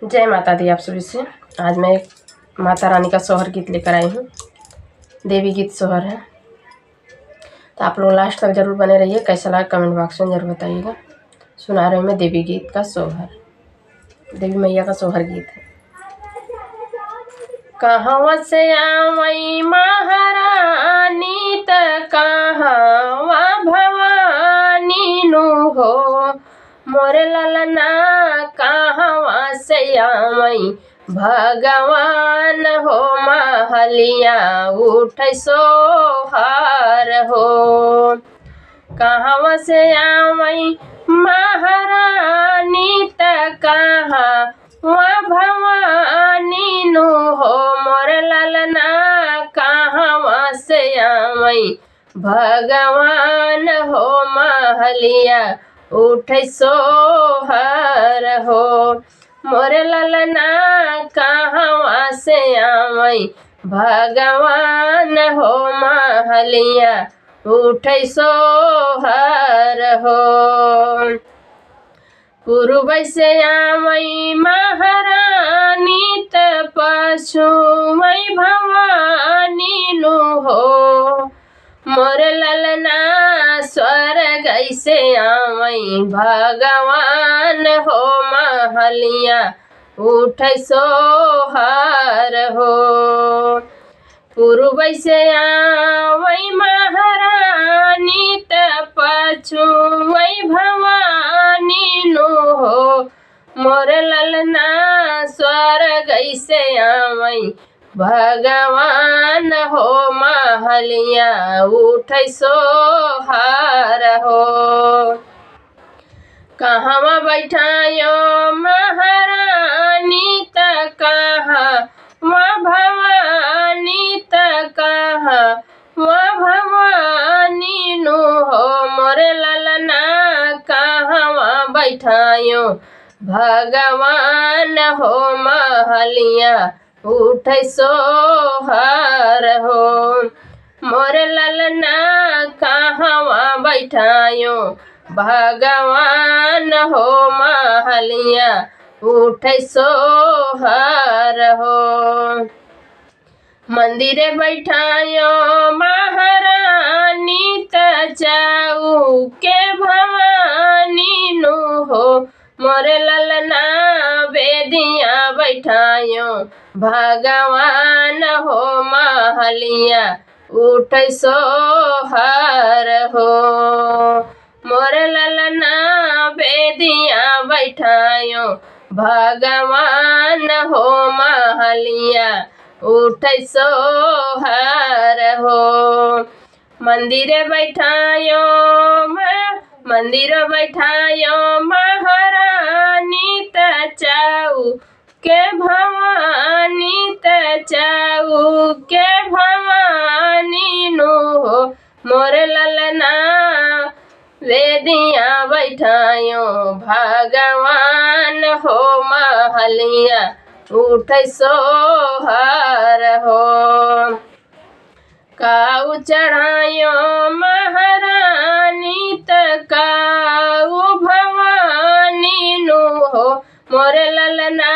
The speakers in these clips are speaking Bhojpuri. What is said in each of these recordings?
जय माता दी। आप सभी से आज मैं एक माता रानी का सोहर गीत लेकर आई हूँ। देवी गीत सोहर है, तो आप लोग लास्ट तक जरूर बने रहिए। कैसा लगा कमेंट बॉक्स में जरूर बताइएगा। सुना रही हूँ मैं देवी गीत का सोहर, देवी मैया का सोहर गीत है। कहवा से आवई महारानी त कहवा भवानी नु हो, मोरे ललना कहवा से आवई भगवान हो, महलिया उठ सोहार हो। कहवा से आवई महारानी त कहवा भवानी नु हो, मोर ललना कहवा से आवई भगवान हो, महलिया उठ सोहर हो। मोर ललना कहवा से आवई भगवान हो, महलिया उठ सोहर हो। पूर्व से आवई महारानी त पछुवई भवानी नु हो, मोर ललना स्वर्ग से आवई भगवान हो, महलिया उठ सोहर हो। पूर्व से आवई महारानी त पछुवई भवानी नु हो, मोर ललना स्वर्ग से आवई भगवान हो, महलिया उठ सोहर हो। कहवा बैठायो महारानी त कहवा भवानी त कहवा भवानी नु हो, मोर ललना कहवा बैठायो भगवान हो, महलिया उठ सोहर हो। मोर ललना कहवा बैठायो भगवान हो, महलिया उठ सोहर हो। मंदिरे बैठायो महारानी त जाऊ के भवानी नु हो, मोर ललना बेदिया बैठायो भगवान हो, महलिया उठ सोहर हो। मोर ललना बेदिया बैठायो भगवान हो, महलिया उठ सोहर हो। मंदिरे बैठायो महारानी त चाऊ के भवानी त चाऊ के भवानी नु हो, मोर ललना वेदिया बैठायो भगवान हो, महलिया उठ सोहर हो। काऊ चढ़ायो महारानी त काऊ भवानी नु हो, मोर ललना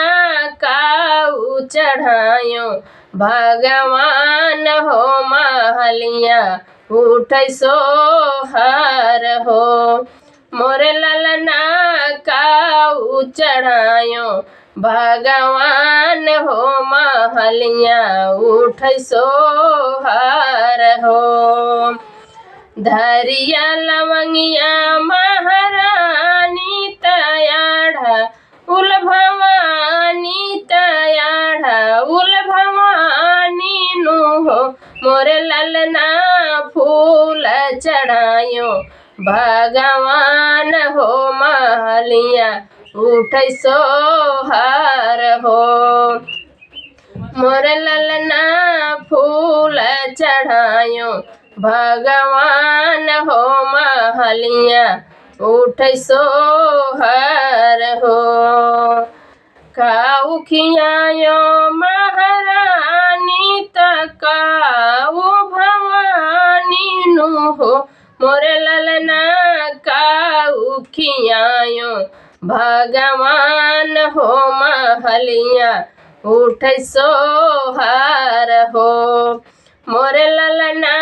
काऊ चढ़ायो भगवान हो, महलिया उठ सोहर हो। मोर ललना काऊ चढ़ायो भगवान हो, महलिया उठ सोहर हो। धरिया लवंगिया महारानी तयाढ़ा उल भवानी तयाढ़ा उल भवानी नु हो, मोर ललना फूल चढ़ायो भगवान हो, महलिया उठ सोहर हो। मोर ललना फूल चढ़ायो भगवान हो, महलिया उठ सोहर हो। काऊ खियायो महारानी त काऊ भवानी नु हो, मोर ललना काऊ खियायो भगवान हो महलिया उठै सोहर हो। मोरे ललना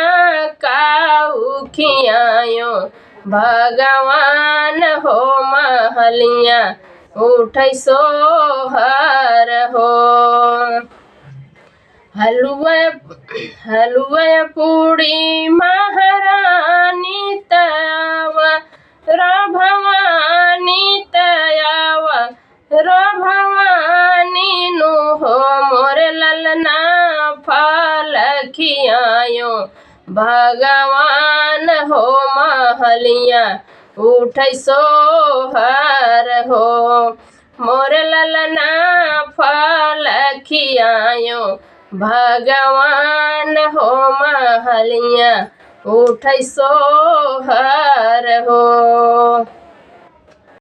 काऊ खियायो भगवान हो महलिया उठै सोहर हो। हलुआ पूड़ी महारानी तयावा भवानी तयावा भवानी नु हो। मोरे ललना फल खियायो भगवान हो महलिया उठै सोहर हो। मोरे ललना फल खियायो भगवान हो महलिया उठै सोहर हो।